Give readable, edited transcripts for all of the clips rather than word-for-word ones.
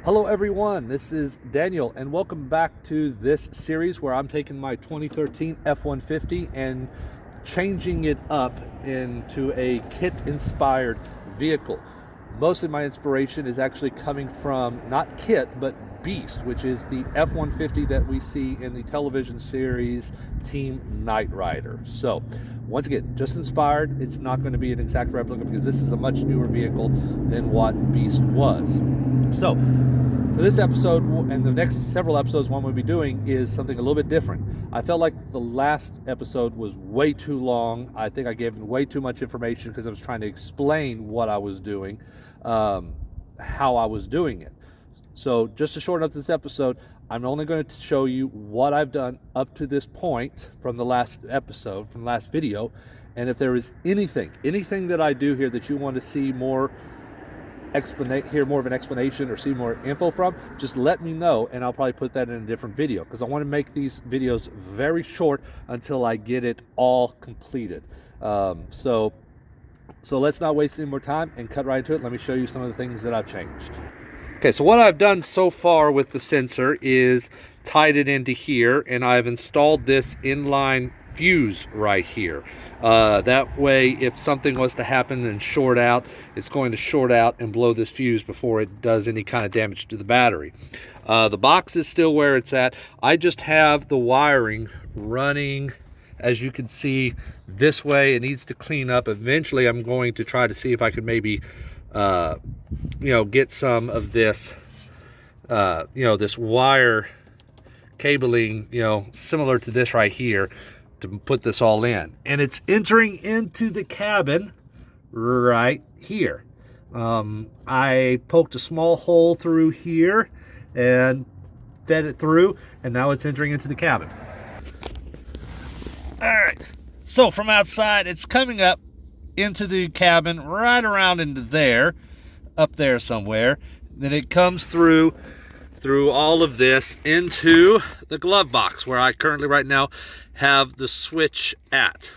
Hello everyone, this is Daniel and welcome back to this series where I'm taking my 2013 F-150 and changing it up into a KITT inspired vehicle. Most of my inspiration is actually coming from not KITT but Beast, which is the F-150 that we see in the television series Team Knight Rider. So once again, just inspired. It's not going to be an exact replica because this is a much newer vehicle than what Beast was. So for this episode and the next several episodes, what we'll be doing is something a little bit different. I felt like the last episode was way too long. I think I gave way too much information because I was trying to explain what I was doing, how I was doing it. So just to shorten up this episode, I'm only going to show you what I've done up to this point from the last episode, from the last video. And if there is anything that I do here that you want to see more, hear more of an explanation or see more info from, just let me know and I'll probably put that in a different video because I want to make these videos very short until I get it all completed. So let's not waste any more time and cut right into it. Let me show you some of the things that I've changed. Okay, so what I've done so far with the sensor is tied it into here, and I've installed this inline fuse right here. That way, if something was to happen and short out, it's going to short out and blow this fuse before it does any kind of damage to the battery. The box is still where it's at. I just have the wiring running, as you can see, this way. It needs to clean up. Eventually, I'm going to try to see if I could maybe get some of this, this wire cabling, similar to this right here, to put this all in. And it's entering into the cabin right here. I poked a small hole through here and fed it through, and now it's entering into the cabin. All right, so from outside, it's coming up into the cabin, right around into there, up there somewhere. Then it comes through all of this into the glove box where I currently right now have the switch at.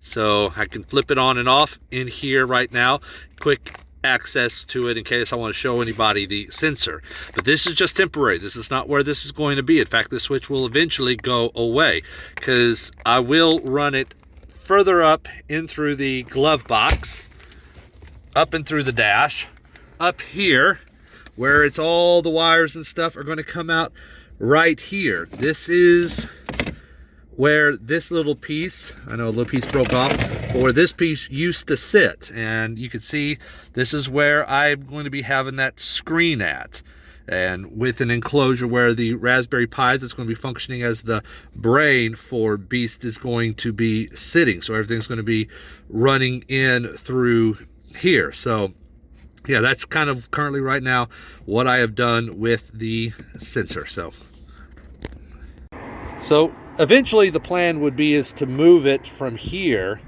So I can flip it on and off in here right now. Quick access to it in case I want to show anybody the sensor. But this is just temporary. This is not where this is going to be. In fact, the switch will eventually go away because I will run it further up in through the glove box, up and through the dash, up here where it's all the wires and stuff are going to come out right here. This is where this little piece, I know a little piece broke off, but where this piece used to sit. And you can see this is where I'm going to be having that screen at. And with an enclosure where the Raspberry Pis that's going to be functioning as the brain for Beast is going to be sitting. So everything's going to be running in through here. So yeah, that's kind of currently right now what I have done with the sensor. So eventually the plan would be is to move it from here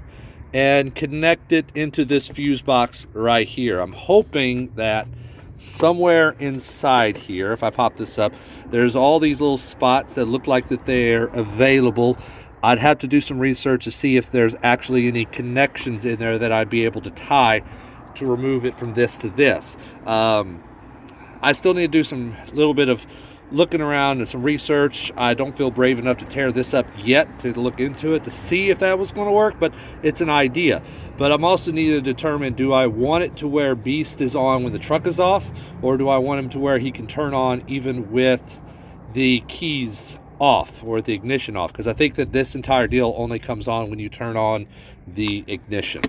and connect it into this fuse box right here. I'm hoping that somewhere inside here, if I pop this up, there's all these little spots that look like that they're available. I'd have to do some research to see if there's actually any connections in there that I'd be able to tie to remove it from this to this. I still need to do some little bit of looking around and some research. I don't feel brave enough to tear this up yet to look into it to see if that was going to work, but it's an idea. But I'm also need to determine, do I want it to where Beast is on when the truck is off, or do I want him to where he can turn on even with the keys off or the ignition off? Because I think that this entire deal only comes on when you turn on the ignition.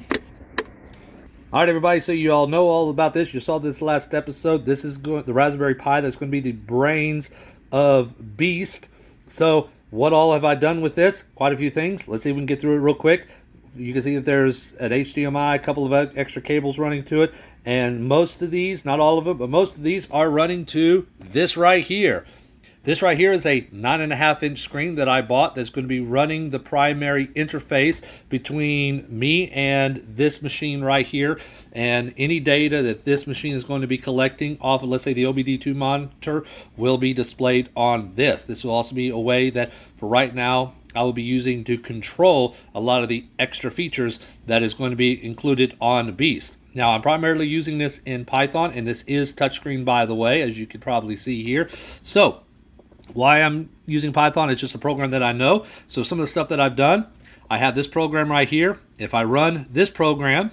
All right, everybody, so you all know all about this. You saw this last episode. This is the Raspberry Pi that's going to be the brains of Beast. So what all have I done with this? Quite a few things. Let's see if we can get through it real quick. You can see that there's an HDMI, a couple of extra cables running to it, and most of these, not all of them, but most of these are running to this right here. This right here is a 9.5-inch screen that I bought that's going to be running the primary interface between me and this machine right here. And any data that this machine is going to be collecting off of, let's say, the OBD2 monitor will be displayed on this. This will also be a way that, for right now, I will be using to control a lot of the extra features that is going to be included on Beast. Now, I'm primarily using this in Python, and this is touchscreen, by the way, as you could probably see here. So, why I'm using Python is just a program that I know. So, some of the stuff that I've done, I have this program right here. If I run this program,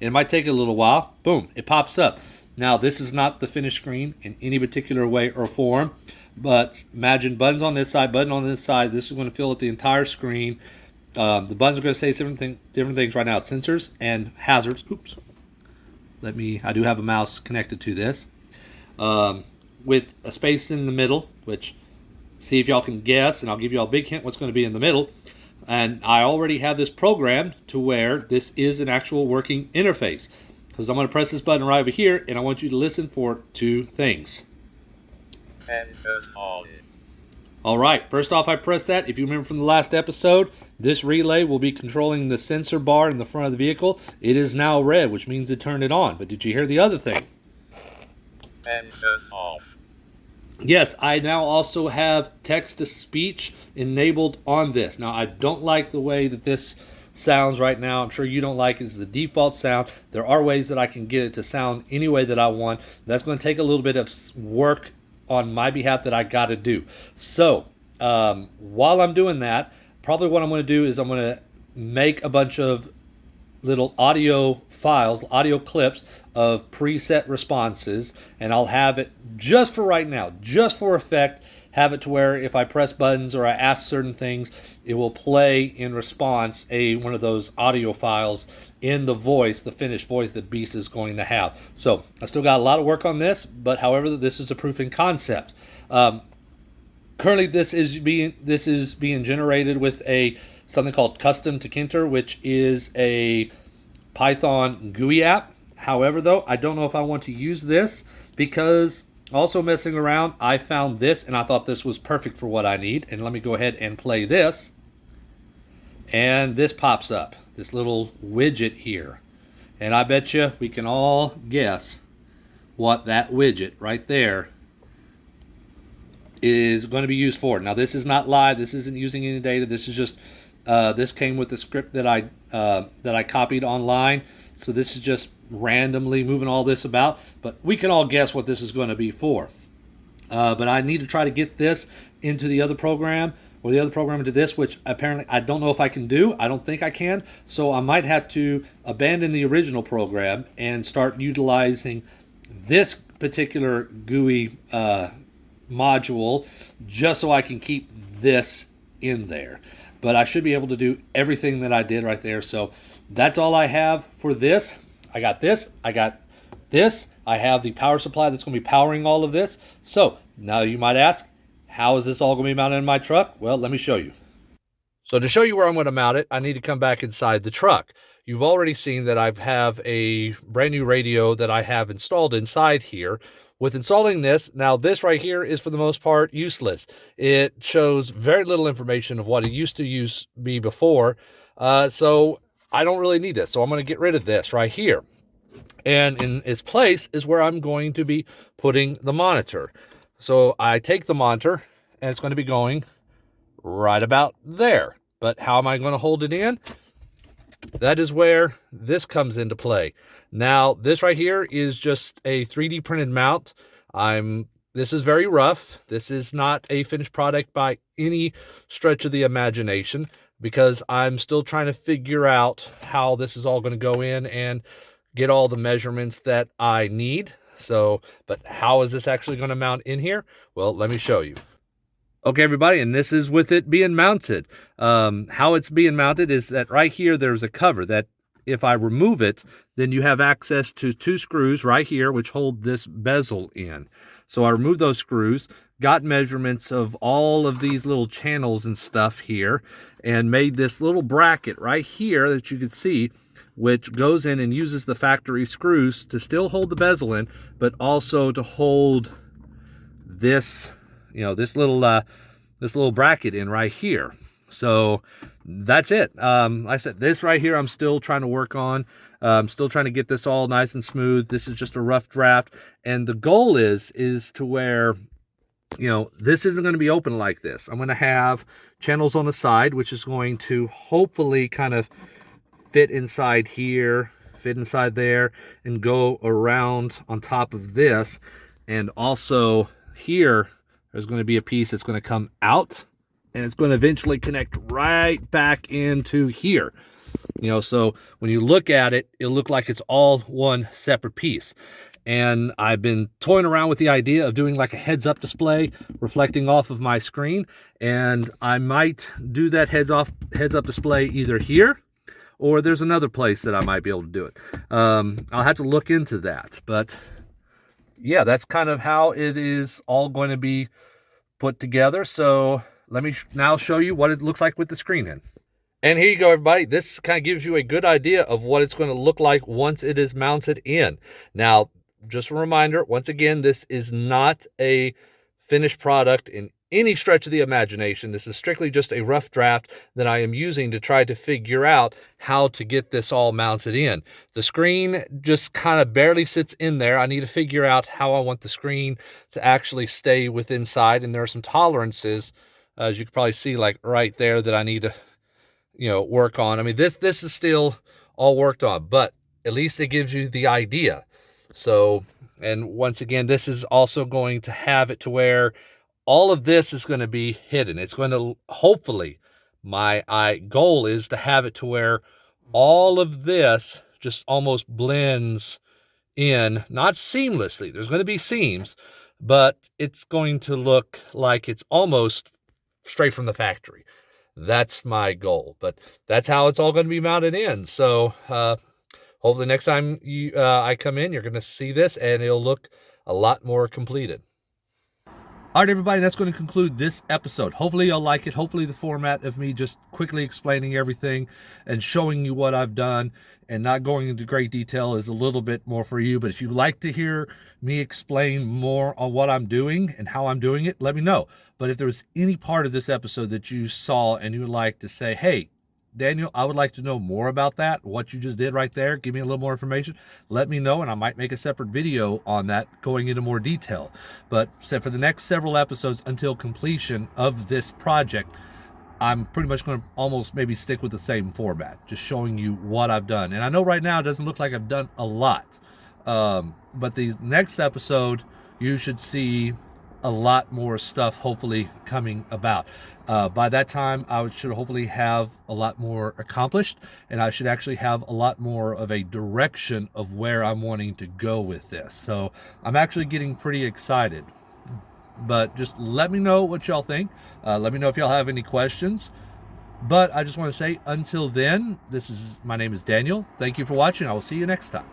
it might take a little while. Boom, it pops up. Now, this is not the finished screen in any particular way or form, but imagine buttons on this side, button on this side. This is going to fill up the entire screen. The buttons are going to say different things right now. It's sensors and hazards. Oops. I do have a mouse connected to this. With a space in the middle, which, see if y'all can guess, and I'll give you all a big hint what's going to be in the middle. And I already have this programmed to where this is an actual working interface. Because I'm going to press this button right over here, and I want you to listen for two things. Sensors on. All right, first off, I press that. If you remember from the last episode, this relay will be controlling the sensor bar in the front of the vehicle. It is now red, which means it turned it on. But did you hear the other thing? Sensors off. Yes, I now also have text-to-speech enabled on this. Now, I don't like the way that this sounds right now. I'm sure you don't like it. It's the default sound. There are ways that I can get it to sound any way that I want. That's going to take a little bit of work on my behalf that I got to do. So, while I'm doing that, probably what I'm going to do is I'm going to make a bunch of little audio files, audio clips of preset responses, and I'll have it just for right now, just for effect, have it to where if I press buttons or I ask certain things, it will play in response one of those audio files in the voice, the finished voice that Beast is going to have. So I still got a lot of work on this, but however, this is a proof in concept. Currently, this is being generated with something called Custom to KITT, which is a Python GUI app. However, though, I don't know if I want to use this because also messing around, I found this and I thought this was perfect for what I need. And let me go ahead and play this. And this pops up, this little widget here. And I bet you we can all guess what that widget right there is going to be used for. Now, this is not live. This isn't using any data. This is just this came with the script that I copied online. So this is just randomly moving all this about. But we can all guess what this is going to be for. But I need to try to get this into the other program, or the other program into this, which apparently I don't know if I can do. I don't think I can. So I might have to abandon the original program and start utilizing this particular GUI module just so I can keep this in there. But I should be able to do everything that I did right there. So that's all I have for this. I got this. I got this. I have the power supply that's going to be powering all of this. So now you might ask, how is this all going to be mounted in my truck? Well, let me show you. So to show you where I'm going to mount it, I need to come back inside the truck. You've already seen that I have a brand new radio that I have installed inside here. With installing this, now this right here is for the most part useless. It shows very little information of what it used to be before. So I don't really need this. So I'm going to get rid of this right here. And in its place is where I'm going to be putting the monitor. So I take the monitor and it's going to be going right about there. But how am I going to hold it in? That is where this comes into play. Now, this right here is just a 3D printed mount. This is very rough. This is not a finished product by any stretch of the imagination because I'm still trying to figure out how this is all going to go in and get all the measurements that I need. So, but how is this actually going to mount in here? Well, let me show you. Okay, everybody, and this is with it being mounted. How it's being mounted is that right here there's a cover that if I remove it, then you have access to two screws right here which hold this bezel in. So I removed those screws, got measurements of all of these little channels and stuff here, and made this little bracket right here that you can see, which goes in and uses the factory screws to still hold the bezel in, but also to hold this, this little bracket in right here. So that's it. I said this right here I'm still trying to work on. I'm still trying to get this all nice and smooth. This is just a rough draft. And the goal is to where, this isn't going to be open like this. I'm going to have channels on the side, which is going to hopefully kind of fit inside here, fit inside there and go around on top of this. And also here, there's going to be a piece that's going to come out, and it's going to eventually connect right back into here. So when you look at it, it'll look like it's all one separate piece. And I've been toying around with the idea of doing like a heads-up display reflecting off of my screen, and I might do that heads-up display either here, or there's another place that I might be able to do it. I'll have to look into that, but yeah, that's kind of how it is all going to be put together. So let me now show you what it looks like with the screen in. And here you go, everybody. This kind of gives you a good idea of what it's going to look like once it is mounted in. Now, just a reminder, once again, this is not a finished product in any stretch of the imagination. This is strictly just a rough draft that I am using to try to figure out how to get this all mounted in. The screen just kind of barely sits in there. I need to figure out how I want the screen to actually stay within inside, and there are some tolerances, as you can probably see, like right there, that I need to work on. I mean, this is still all worked on, but at least it gives you the idea. So, and once again, this is also going to have it to where all of this is going to be hidden. It's going to, hopefully, my goal is to have it to where all of this just almost blends in, not seamlessly. There's going to be seams, but it's going to look like it's almost straight from the factory. That's my goal, but that's how it's all going to be mounted in. So hopefully next time I come in, you're going to see this and it'll look a lot more completed. All right, everybody, that's going to conclude this episode. Hopefully you'll like it. Hopefully the format of me just quickly explaining everything and showing you what I've done and not going into great detail is a little bit more for you. But if you'd like to hear me explain more on what I'm doing and how I'm doing it, let me know. But if there's any part of this episode that you saw and you would like to say, hey, Daniel, I would like to know more about that, what you just did right there, give me a little more information, let me know, and I might make a separate video on that going into more detail. But for the next several episodes until completion of this project, I'm pretty much going to almost maybe stick with the same format, just showing you what I've done. And I know right now it doesn't look like I've done a lot, but the next episode, you should see a lot more stuff hopefully coming about. By that time, I should hopefully have a lot more accomplished, and I should actually have a lot more of a direction of where I'm wanting to go with this. So I'm actually getting pretty excited. But just let me know what y'all think. Let me know if y'all have any questions. But I just want to say, until then, my name is Daniel. Thank you for watching. I will see you next time.